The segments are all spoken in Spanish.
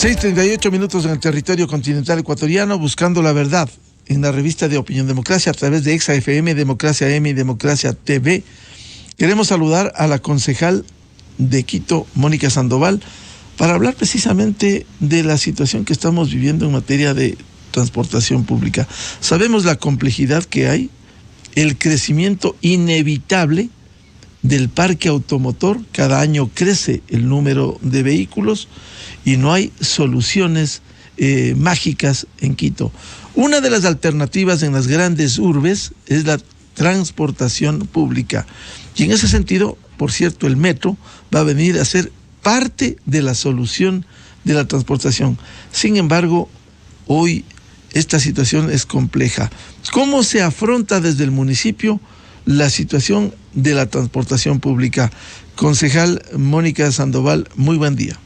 6:38 en el territorio continental ecuatoriano, buscando la verdad en la revista de Opinión Democracia a través de Exa FM, Democracia M y Democracia TV. Queremos saludar a la concejal de Quito, Mónica Sandoval, para hablar precisamente de la situación que estamos viviendo en materia de transportación pública. Sabemos la complejidad que hay, el crecimiento inevitable del parque automotor. Cada año crece el número de vehículos y no hay soluciones mágicas en Quito. Una de las alternativas en las grandes urbes es la transportación pública. Y en ese sentido, por cierto, el metro va a venir a ser parte de la solución de la transportación. Sin embargo, hoy esta situación es compleja. ¿Cómo se afronta desde el municipio la situación de la transportación pública? Concejal Mónica Sandoval, muy buen día.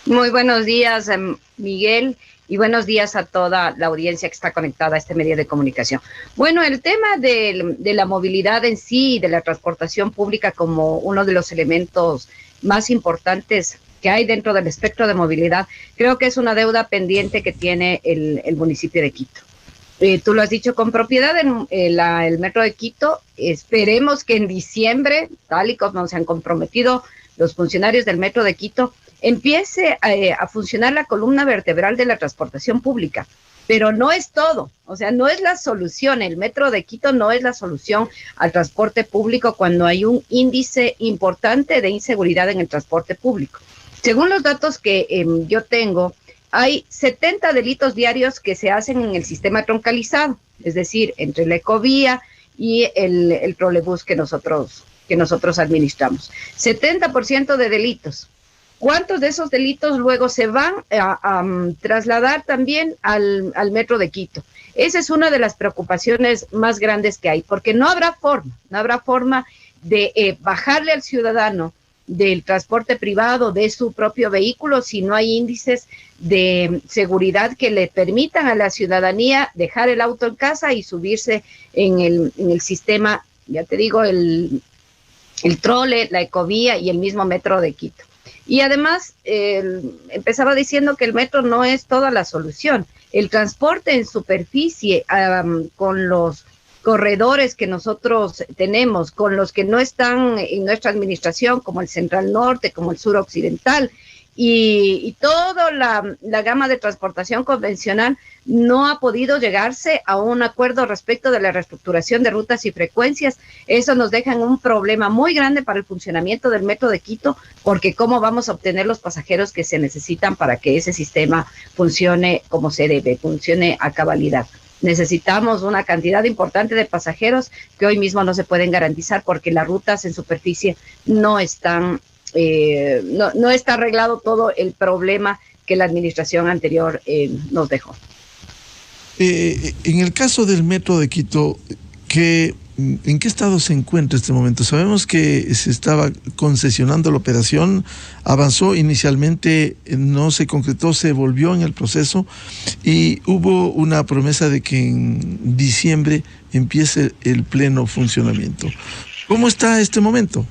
Muy buenos días, Miguel, y buenos días a toda la audiencia que está conectada a este medio de comunicación. Bueno, el tema de la movilidad en sí y de la transportación pública como uno de los elementos más importantes que hay dentro del espectro de movilidad, creo que es una deuda pendiente que tiene el municipio de Quito. Tú lo has dicho con propiedad, el Metro de Quito, esperemos que en diciembre, tal y como se han comprometido los funcionarios del Metro de Quito, empiece a funcionar la columna vertebral de la transportación pública. Pero no es todo, o sea, no es la solución. El Metro de Quito no es la solución al transporte público cuando hay un índice importante de inseguridad en el transporte público. Según los datos que yo tengo, hay 70 delitos diarios que se hacen en el sistema troncalizado, es decir, entre la ecovía y el trolebús que nosotros administramos. 70% de delitos. ¿Cuántos de esos delitos luego se van a trasladar también al Metro de Quito? Esa es una de las preocupaciones más grandes que hay, porque no habrá forma de bajarle al ciudadano del transporte privado, de su propio vehículo, si no hay índices de seguridad que le permitan a la ciudadanía dejar el auto en casa y subirse en el sistema, ya te digo, el trole, la ecovía y el mismo Metro de Quito. Y además, empezaba diciendo que el metro no es toda la solución. El transporte en superficie, con los corredores que nosotros tenemos, con los que no están en nuestra administración, como el Central Norte, como el Sur Occidental, y toda la gama de transportación convencional, no ha podido llegarse a un acuerdo respecto de la reestructuración de rutas y frecuencias. Eso nos deja en un problema muy grande para el funcionamiento del Metro de Quito, porque cómo vamos a obtener los pasajeros que se necesitan para que ese sistema funcione como se debe, funcione a cabalidad. Necesitamos una cantidad importante de pasajeros que hoy mismo no se pueden garantizar porque las rutas en superficie no están no está arreglado todo el problema que la administración anterior nos dejó. En el caso del Metro de Quito, ¿en qué estado se encuentra este momento? Sabemos que se estaba concesionando la operación, avanzó inicialmente, no se concretó, se volvió en el proceso y hubo una promesa de que en diciembre empiece el pleno funcionamiento. ¿Cómo está este momento?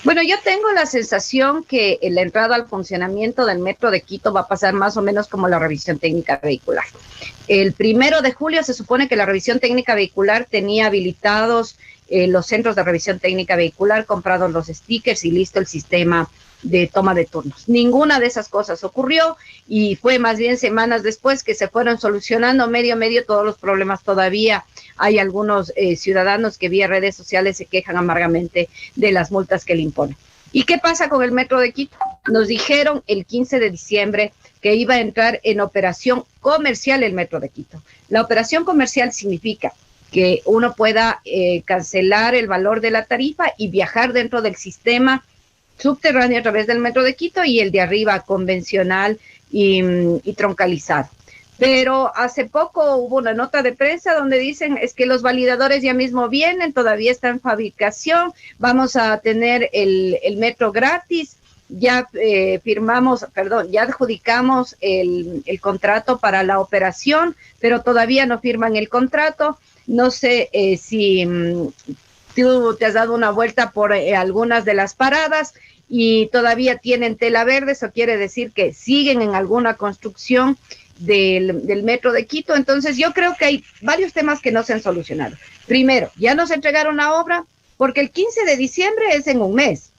Bueno, yo tengo la sensación que la entrada al funcionamiento del Metro de Quito va a pasar más o menos como la revisión técnica vehicular. El 1 de julio se supone que la revisión técnica vehicular tenía habilitados los centros de revisión técnica vehicular, comprados los stickers y listo el sistema de toma de turnos. Ninguna de esas cosas ocurrió y fue más bien semanas después que se fueron solucionando medio todos los problemas. Todavía hay algunos ciudadanos que vía redes sociales se quejan amargamente de las multas que le imponen. ¿Y qué pasa con el Metro de Quito? Nos dijeron el 15 de diciembre que iba a entrar en operación comercial el Metro de Quito. La operación comercial significa que uno pueda cancelar el valor de la tarifa y viajar dentro del sistema subterráneo a través del Metro de Quito y el de arriba convencional y troncalizado. Pero hace poco hubo una nota de prensa donde dicen es que los validadores ya mismo vienen, todavía está en fabricación, vamos a tener el metro gratis, ya ya adjudicamos el contrato para la operación, pero todavía no firman el contrato. No sé si tú te has dado una vuelta por algunas de las paradas y todavía tienen tela verde, eso quiere decir que siguen en alguna construcción del metro de Quito. Entonces yo creo que hay varios temas que no se han solucionado. Primero, ya nos entregaron la obra porque el 15 de diciembre es en un mes.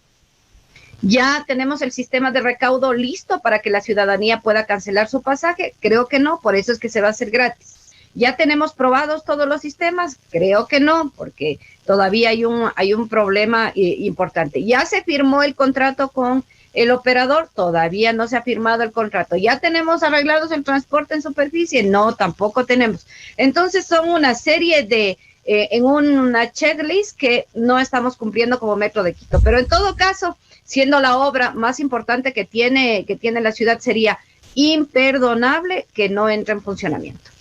¿Ya tenemos el sistema de recaudo listo para que la ciudadanía pueda cancelar su pasaje? Creo que no, por eso es que se va a hacer gratis. ¿Ya tenemos probados todos los sistemas? Creo que no, porque todavía hay un problema importante. ¿Ya se firmó el contrato con el operador? Todavía no se ha firmado el contrato. ¿Ya tenemos arreglados el transporte en superficie? No, tampoco tenemos. Entonces son una serie de, en una checklist que no estamos cumpliendo como Metro de Quito. Pero en todo caso, siendo la obra más importante que tiene la ciudad, sería imperdonable que no entre en funcionamiento.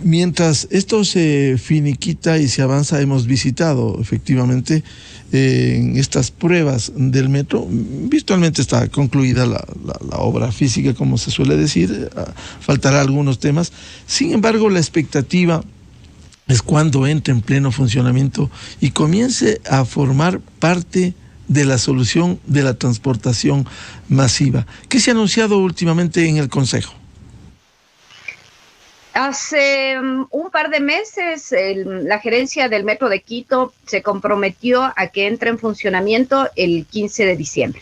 Mientras esto se finiquita y se avanza, hemos visitado efectivamente en estas pruebas del metro. Virtualmente está concluida la obra física, como se suele decir, faltará algunos temas. Sin embargo, la expectativa es cuando entre en pleno funcionamiento y comience a formar parte de la solución de la transportación masiva. ¿Qué se ha anunciado últimamente en el Consejo? Hace un par de meses la gerencia del Metro de Quito se comprometió a que entre en funcionamiento el 15 de diciembre.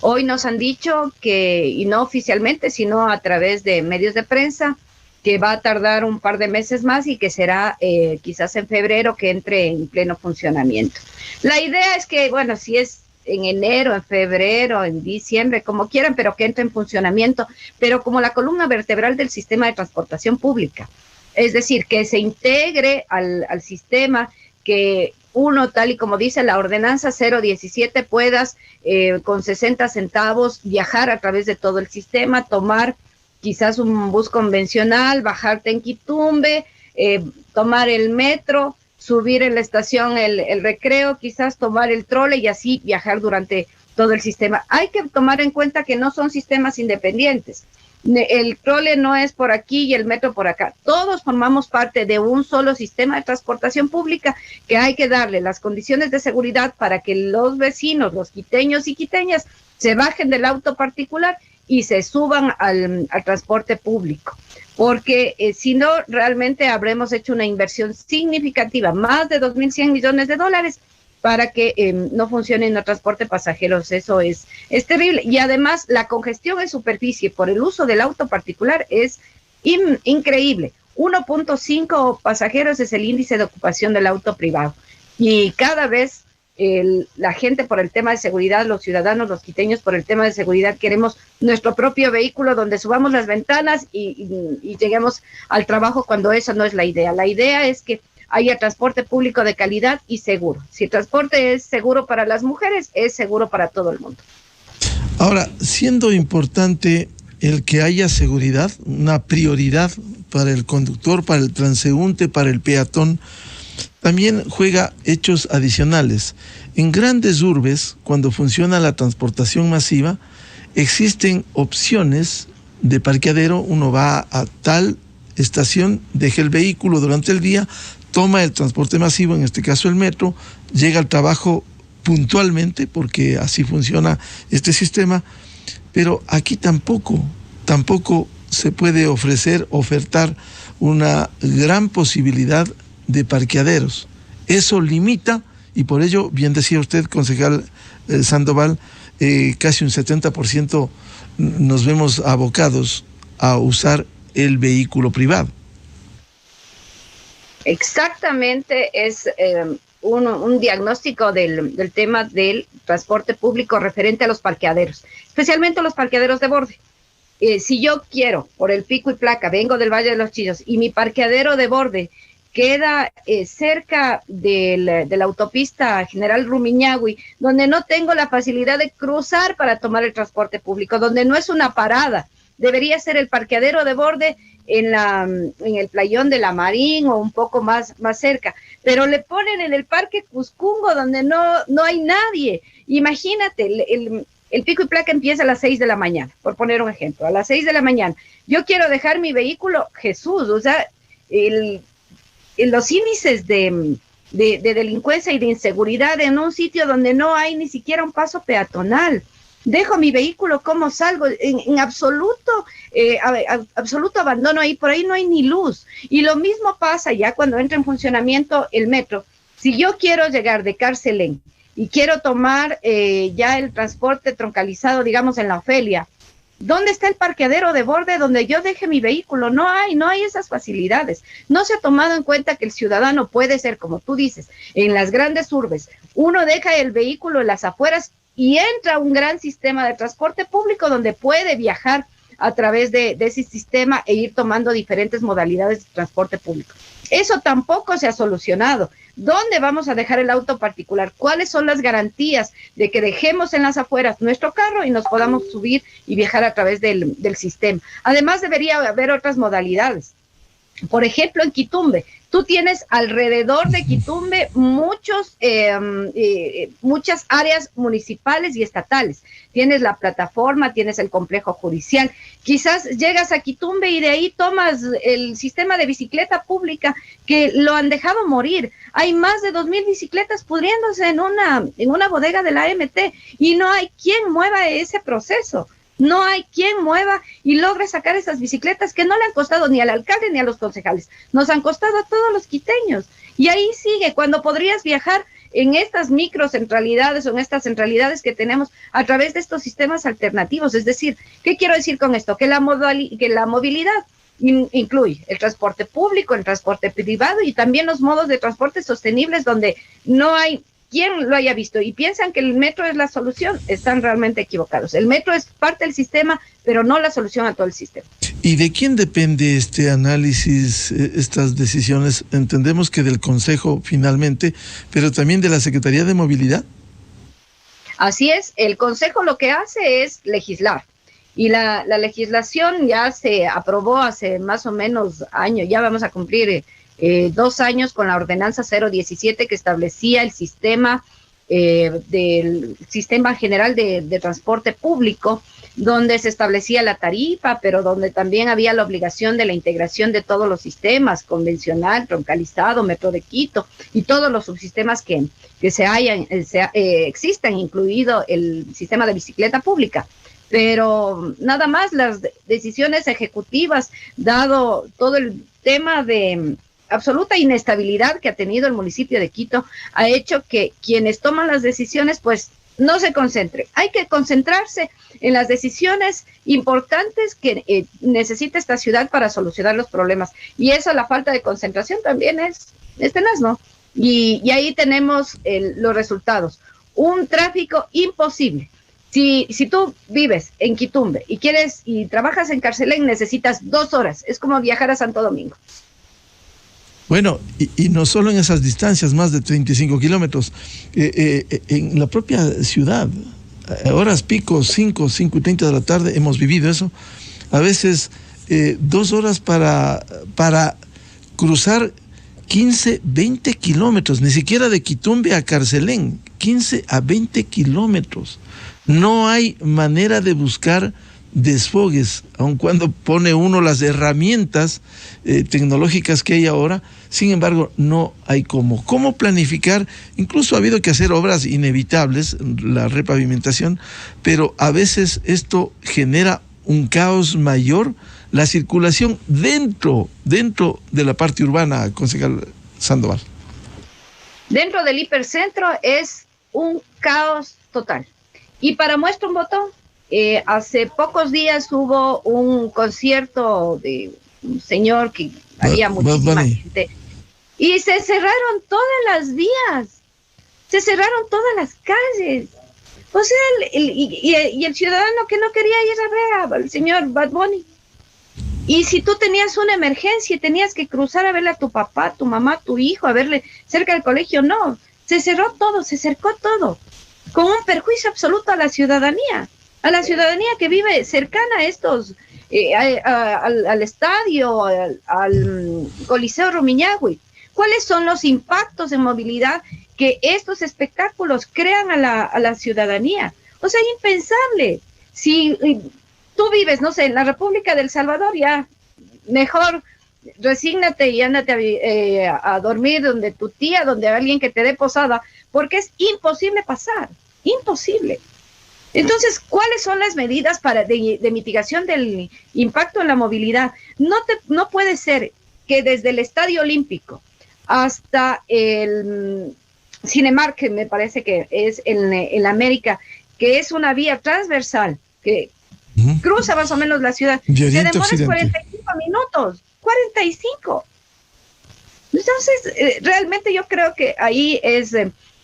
Hoy nos han dicho que, y no oficialmente, sino a través de medios de prensa, que va a tardar un par de meses más y que será quizás en febrero que entre en pleno funcionamiento. La idea es que, bueno, si es en enero, en febrero, en diciembre, como quieran, pero que entre en funcionamiento, pero como la columna vertebral del sistema de transportación pública. Es decir, que se integre al sistema, que uno, tal y como dice la ordenanza 017, puedas con 60 centavos viajar a través de todo el sistema, tomar quizás un bus convencional, bajarte en Quitumbe, tomar el metro, subir en la estación el recreo, quizás tomar el trole y así viajar durante todo el sistema. Hay que tomar en cuenta que no son sistemas independientes. El trole no es por aquí y el metro por acá. Todos formamos parte de un solo sistema de transportación pública que hay que darle las condiciones de seguridad para que los vecinos, los quiteños y quiteñas, se bajen del auto particular y se suban al transporte público. Porque si no, realmente habremos hecho una inversión significativa, más de 2.100 millones de dólares, para que no funcione en el transporte de pasajeros. Eso es terrible. Y además, la congestión en superficie por el uso del auto particular es increíble. 1.5 pasajeros es el índice de ocupación del auto privado. Y cada vez la gente, por el tema de seguridad, los ciudadanos, los quiteños, por el tema de seguridad, queremos nuestro propio vehículo donde subamos las ventanas y lleguemos al trabajo, cuando esa no es la idea. La idea es que haya transporte público de calidad y seguro. Si el transporte es seguro para las mujeres, es seguro para todo el mundo. Ahora, siendo importante el que haya seguridad, una prioridad para el conductor, para el transeúnte, para el peatón, también juega hechos adicionales. En grandes urbes, cuando funciona la transportación masiva, existen opciones de parqueadero. Uno va a tal estación, deja el vehículo durante el día, toma el transporte masivo, en este caso el metro, llega al trabajo puntualmente, porque así funciona este sistema, pero aquí tampoco se puede ofertar una gran posibilidad de parqueaderos. Eso limita, y por ello, bien decía usted, concejal Sandoval, casi un 70% nos vemos abocados a usar el vehículo privado. Exactamente, es un diagnóstico del tema del transporte público referente a los parqueaderos, especialmente los parqueaderos de borde. Si yo quiero, por el pico y placa, vengo del Valle de los Chillos y mi parqueadero de borde queda cerca de la autopista General Rumiñahui, donde no tengo la facilidad de cruzar para tomar el transporte público, donde no es una parada, debería ser el parqueadero de borde en el playón de la Marín o un poco más cerca, pero le ponen en el Parque Cuscungo, donde no hay nadie. Imagínate, el pico y placa empieza a las 6 de la mañana, por poner un ejemplo, a las 6 de la mañana. Yo quiero dejar mi vehículo, Jesús, o sea, los índices de de delincuencia y de inseguridad en un sitio donde no hay ni siquiera un paso peatonal. Dejo mi vehículo, ¿cómo salgo? En absoluto, absoluto abandono ahí, por ahí no hay ni luz. Y lo mismo pasa ya cuando entra en funcionamiento el metro. Si yo quiero llegar de Carcelén y quiero tomar ya el transporte troncalizado, digamos, en la Ofelia, ¿dónde está el parqueadero de borde donde yo deje mi vehículo? No hay esas facilidades. No se ha tomado en cuenta que el ciudadano puede ser, como tú dices, en las grandes urbes. Uno deja el vehículo en las afueras y entra un gran sistema de transporte público donde puede viajar a través de ese sistema e ir tomando diferentes modalidades de transporte público. Eso tampoco se ha solucionado. ¿Dónde vamos a dejar el auto particular? ¿Cuáles son las garantías de que dejemos en las afueras nuestro carro y nos podamos subir y viajar a través del sistema? Además, debería haber otras modalidades. Por ejemplo, en Quitumbe, tú tienes alrededor de Quitumbe muchas áreas municipales y estatales. Tienes la plataforma, tienes el complejo judicial. Quizás llegas a Quitumbe y de ahí tomas el sistema de bicicleta pública que lo han dejado morir. Hay más de 2,000 bicicletas pudriéndose en una bodega de la AMT y no hay quien mueva ese proceso. No hay quien mueva y logre sacar esas bicicletas que no le han costado ni al alcalde ni a los concejales. Nos han costado a todos los quiteños. Y ahí sigue, cuando podrías viajar en estas microcentralidades o en estas centralidades que tenemos a través de estos sistemas alternativos. Es decir, ¿qué quiero decir con esto? Que la movilidad incluye el transporte público, el transporte privado y también los modos de transporte sostenibles donde no hay quien lo haya visto y piensan que el metro es la solución, están realmente equivocados. El metro es parte del sistema, pero no la solución a todo el sistema. ¿Y de quién depende este análisis, estas decisiones? Entendemos que del Consejo finalmente, pero también de la Secretaría de Movilidad. Así es, el Consejo lo que hace es legislar. Y la legislación ya se aprobó hace más o menos años, ya vamos a cumplir 2 años con la ordenanza 017 que establecía el sistema del sistema general de transporte público, donde se establecía la tarifa, pero donde también había la obligación de la integración de todos los sistemas, convencional, troncalizado, Metro de Quito y todos los subsistemas que existan, incluido el sistema de bicicleta pública. Pero nada más las decisiones ejecutivas, dado todo el tema de absoluta inestabilidad que ha tenido el municipio de Quito, ha hecho que quienes toman las decisiones pues no se concentren. Hay que concentrarse en las decisiones importantes que necesita esta ciudad para solucionar los problemas. Y eso, la falta de concentración también es tenaz, ¿no? Y ahí tenemos los resultados. Un tráfico imposible. Si tú vives en Quitumbe y trabajas en Carcelén, necesitas 2 horas. Es como viajar a Santo Domingo. Bueno, y no solo en esas distancias, más de 35 kilómetros, en la propia ciudad, a horas pico, 5:30 de la tarde, hemos vivido eso. A veces 2 horas para cruzar 15, 20 kilómetros, ni siquiera de Quitumbe a Carcelén, 15 a 20 kilómetros. No hay manera de buscar desfogues, aun cuando pone uno las herramientas tecnológicas que hay ahora. Sin embargo, no hay cómo planificar. Incluso ha habido que hacer obras inevitables, la repavimentación, pero a veces esto genera un caos mayor, la circulación dentro de la parte urbana, concejal Sandoval. Dentro del hipercentro es un caos total. Y para muestra un botón, hace pocos días hubo un concierto de un señor que había muchísima gente y se cerraron todas las vías, se cerraron todas las calles. O sea, y el ciudadano que no quería ir a ver al señor Bad Bunny. Y si tú tenías una emergencia y tenías que cruzar a verle a tu papá, tu mamá, tu hijo, a verle cerca del colegio, no, se cerró todo, se cercó todo, con un perjuicio absoluto a la ciudadanía que vive cercana a estos, al estadio, al Coliseo Rumiñahui. ¿Cuáles son los impactos en movilidad que estos espectáculos crean a la ciudadanía? O sea, impensable. Si tú vives, no sé, en la República del Salvador, ya mejor resígnate y ándate a dormir donde tu tía, donde alguien que te dé posada, porque es imposible pasar, imposible. Entonces, ¿cuáles son las medidas de mitigación del impacto en la movilidad? No puede ser que desde el Estadio Olímpico hasta el Cinemark, que me parece que es en América, que es una vía transversal que cruza más o menos la ciudad, De te oriente a demoras occidente. 45 minutos, 45. Entonces, realmente yo creo que ahí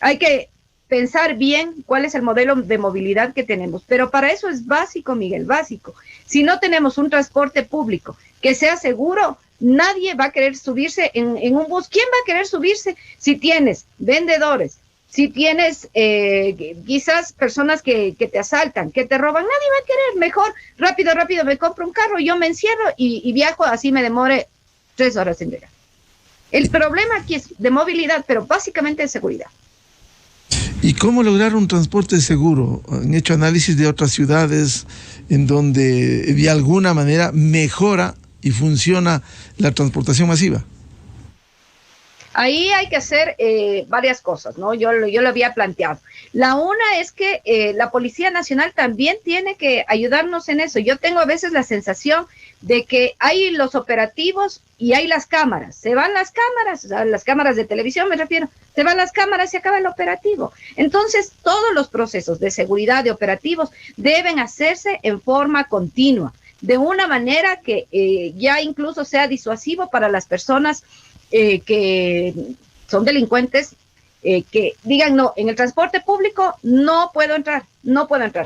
hay que pensar bien cuál es el modelo de movilidad que tenemos, pero para eso es básico, Miguel, básico. Si no tenemos un transporte público que sea seguro, nadie va a querer subirse en un bus. ¿Quién va a querer subirse si tienes vendedores, si tienes quizás personas que te asaltan, que te roban? Nadie va a querer. Mejor, rápido, me compro un carro, yo me encierro y viajo, así me demore 3 horas en llegar. El problema aquí es de movilidad, pero básicamente de seguridad. ¿Y cómo lograr un transporte seguro? ¿Han hecho análisis de otras ciudades en donde de alguna manera mejora y funciona la transportación masiva? Ahí hay que hacer varias cosas, ¿no? Yo lo había planteado. La una es que la Policía Nacional también tiene que ayudarnos en eso. Yo tengo a veces la sensación de que hay los operativos y hay las cámaras. Se van las cámaras, o sea, las cámaras de televisión me refiero, se van las cámaras y se acaba el operativo. Entonces, todos los procesos de seguridad de operativos deben hacerse en forma continua, de una manera que ya incluso sea disuasivo para las personas que son delincuentes, que digan, no, en el transporte público no puedo entrar.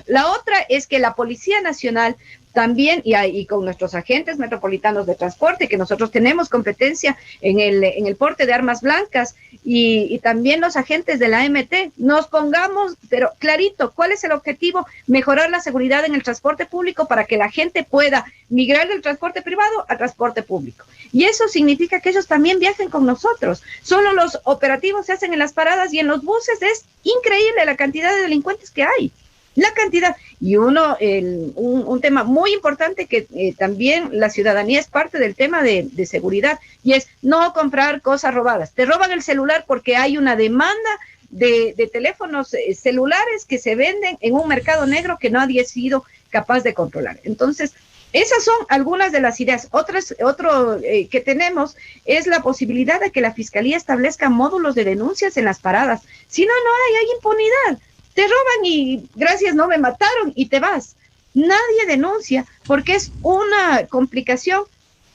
La otra es que la Policía Nacional también, y con nuestros agentes metropolitanos de transporte, que nosotros tenemos competencia en el porte de armas blancas, y también los agentes de la AMT, nos pongamos, pero clarito, ¿cuál es el objetivo? Mejorar la seguridad en el transporte público para que la gente pueda migrar del transporte privado al transporte público. Y eso significa que ellos también viajen con nosotros. Solo los operativos se hacen en las paradas y en los buses. Es increíble la cantidad de delincuentes que hay. La cantidad. Y un tema muy importante que también la ciudadanía es parte del tema de seguridad, y es no comprar cosas robadas. Te roban el celular porque hay una demanda de teléfonos celulares que se venden en un mercado negro que nadie ha sido capaz de controlar. Entonces, esas son algunas de las ideas. Otro que tenemos es la posibilidad de que la Fiscalía establezca módulos de denuncias en las paradas. Si no, hay impunidad. Te roban y gracias, no me mataron y te vas. Nadie denuncia porque es una complicación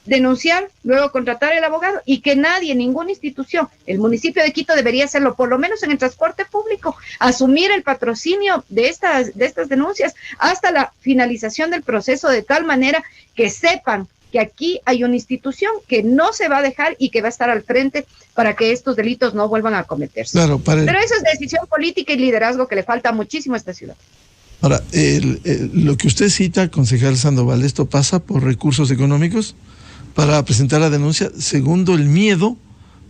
denunciar, luego contratar al abogado, y que nadie, ninguna institución, el municipio de Quito debería hacerlo, por lo menos en el transporte público, asumir el patrocinio de estas denuncias hasta la finalización del proceso, de tal manera que sepan que aquí hay una institución que no se va a dejar y que va a estar al frente para que estos delitos no vuelvan a cometerse. Claro, pero eso es decisión política y liderazgo que le falta muchísimo a esta ciudad. Ahora, lo que usted cita, concejal Sandoval, ¿esto pasa por recursos económicos para presentar la denuncia? Segundo, el miedo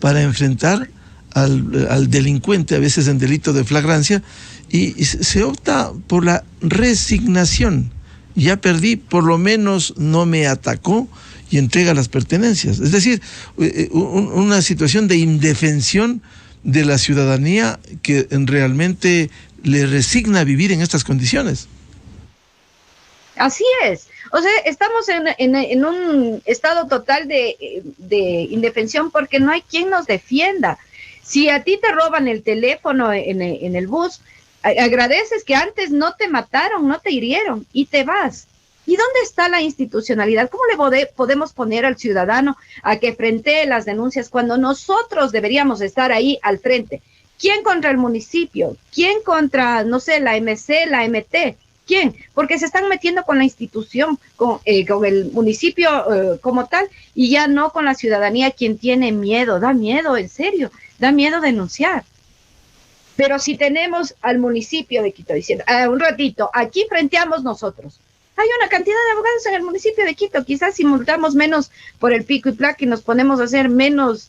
para enfrentar al delincuente, a veces en delito de flagrancia, y se opta por la resignación. Ya perdí, por lo menos no me atacó, y entrega las pertenencias. Es decir, una situación de indefensión de la ciudadanía que realmente le resigna vivir en estas condiciones. Así es. O sea, estamos en un estado total de indefensión porque no hay quien nos defienda. Si a ti te roban el teléfono en el bus, agradeces que antes no te mataron, no te hirieron y te vas. ¿Y dónde está la institucionalidad? ¿Cómo le podemos poner al ciudadano a que frente las denuncias cuando nosotros deberíamos estar ahí al frente? ¿Quién contra el municipio? ¿Quién contra, no sé, la MC, la MT? ¿Quién? Porque se están metiendo con la institución, con el municipio como tal, y ya no con la ciudadanía, quien tiene miedo. Da miedo, en serio, da miedo denunciar. Pero si tenemos al municipio de Quito diciendo, un ratito, aquí frenteamos nosotros. Hay una cantidad de abogados en el municipio de Quito. Quizás si multamos menos por el pico y placa y nos ponemos a hacer menos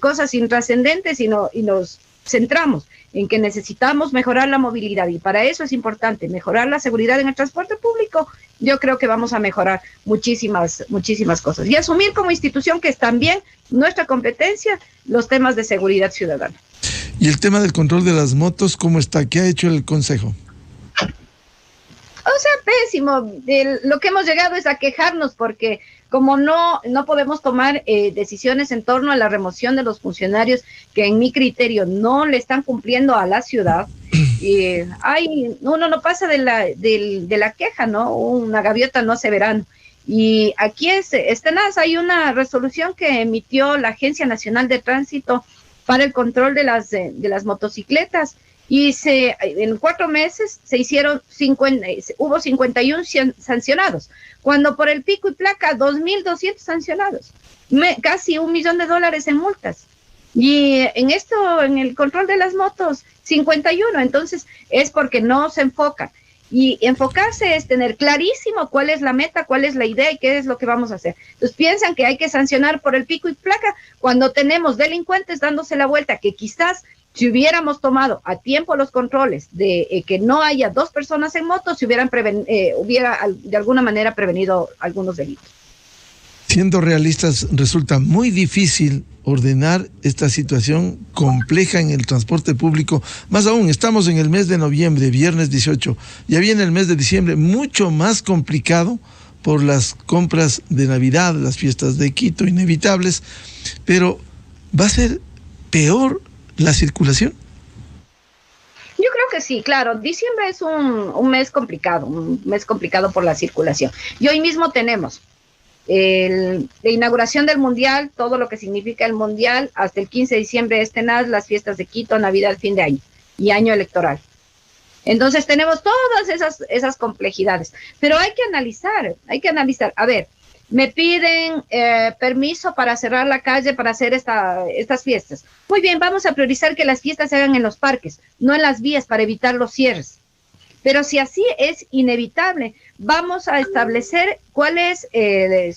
cosas intrascendentes y nos centramos en que necesitamos mejorar la movilidad y para eso es importante mejorar la seguridad en el transporte público, yo creo que vamos a mejorar muchísimas cosas y asumir como institución que es también nuestra competencia los temas de seguridad ciudadana. Y el tema del control de las motos, ¿cómo está? ¿Qué ha hecho el Consejo? O sea, pésimo. Lo que hemos llegado es a quejarnos porque como no podemos tomar decisiones en torno a la remoción de los funcionarios que en mi criterio no le están cumpliendo a la ciudad, uno no pasa de la queja, ¿no? Una gaviota no hace verano. Y aquí hay una resolución que emitió la Agencia Nacional de Tránsito para el control de las motocicletas. Y en 4 meses hubo 51 sancionados, cuando por el pico y placa 2.200 sancionados, casi $1 millón en multas. Y en el control de las motos, 51. Entonces es porque no se enfocan. Y enfocarse es tener clarísimo cuál es la meta, cuál es la idea y qué es lo que vamos a hacer. Entonces piensan que hay que sancionar por el pico y placa cuando tenemos delincuentes dándose la vuelta, que quizás si hubiéramos tomado a tiempo los controles de que no haya 2 personas en moto, se hubiera de alguna manera prevenido algunos delitos. Siendo realistas, resulta muy difícil ordenar esta situación compleja en el transporte público. Más aún, estamos en el mes de noviembre, viernes 18. Ya viene el mes de diciembre, mucho más complicado por las compras de Navidad, las fiestas de Quito, inevitables. Pero ¿va a ser peor la circulación? Yo creo que sí, claro. Diciembre es un mes complicado por la circulación. Y hoy mismo tenemos la inauguración del Mundial, todo lo que significa el Mundial, hasta el 15 de diciembre es tenaz, las fiestas de Quito, Navidad, fin de año y año electoral. Entonces tenemos todas esas complejidades, pero hay que analizar. A ver, me piden permiso para cerrar la calle para hacer estas fiestas. Muy bien, vamos a priorizar que las fiestas se hagan en los parques, no en las vías, para evitar los cierres. Pero si así es inevitable, vamos a establecer cuáles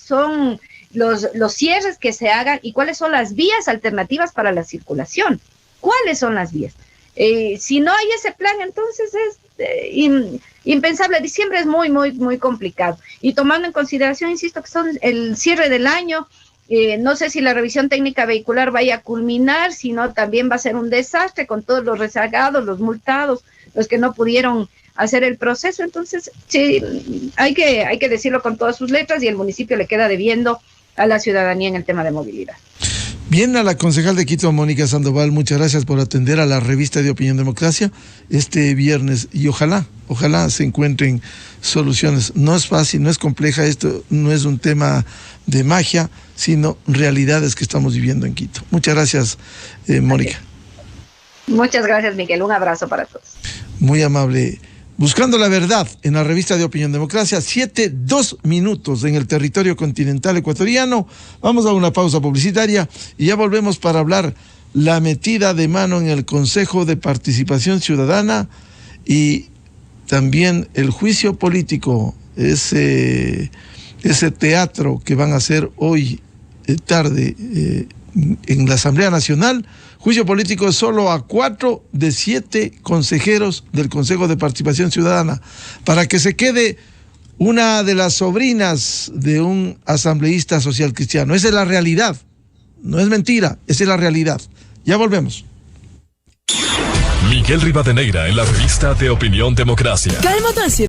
son los cierres que se hagan y cuáles son las vías alternativas para la circulación. ¿Cuáles son las vías? Si no hay ese plan, entonces es impensable. Diciembre es muy, muy, muy complicado. Y tomando en consideración, insisto, que son el cierre del año, no sé si la revisión técnica vehicular vaya a culminar, sino también va a ser un desastre con todos los rezagados, los multados, los que no pudieron hacer el proceso. Entonces, sí, hay que decirlo con todas sus letras y el municipio le queda debiendo a la ciudadanía en el tema de movilidad. Bien, a la concejal de Quito, Mónica Sandoval, muchas gracias por atender a la revista de Opinión Democracia este viernes y ojalá se encuentren soluciones. No es fácil, no es compleja, esto no es un tema de magia, sino realidades que estamos viviendo en Quito. Muchas gracias, Mónica. Muchas gracias, Miguel. Un abrazo para todos. Muy amable. Buscando la verdad en la revista de Opinión Democracia, 7:02 en el territorio continental ecuatoriano. Vamos a una pausa publicitaria y ya volvemos para hablar la metida de mano en el Consejo de Participación Ciudadana y también el juicio político, ese teatro que van a hacer hoy tarde en la Asamblea Nacional. Juicio político solo a 4 de 7 consejeros del Consejo de Participación Ciudadana, para que se quede una de las sobrinas de un asambleísta social cristiano. Esa es la realidad, no es mentira, esa es la realidad. Ya volvemos. Miguel Rivadeneira en la revista de Opinión Democracia. Cálmate.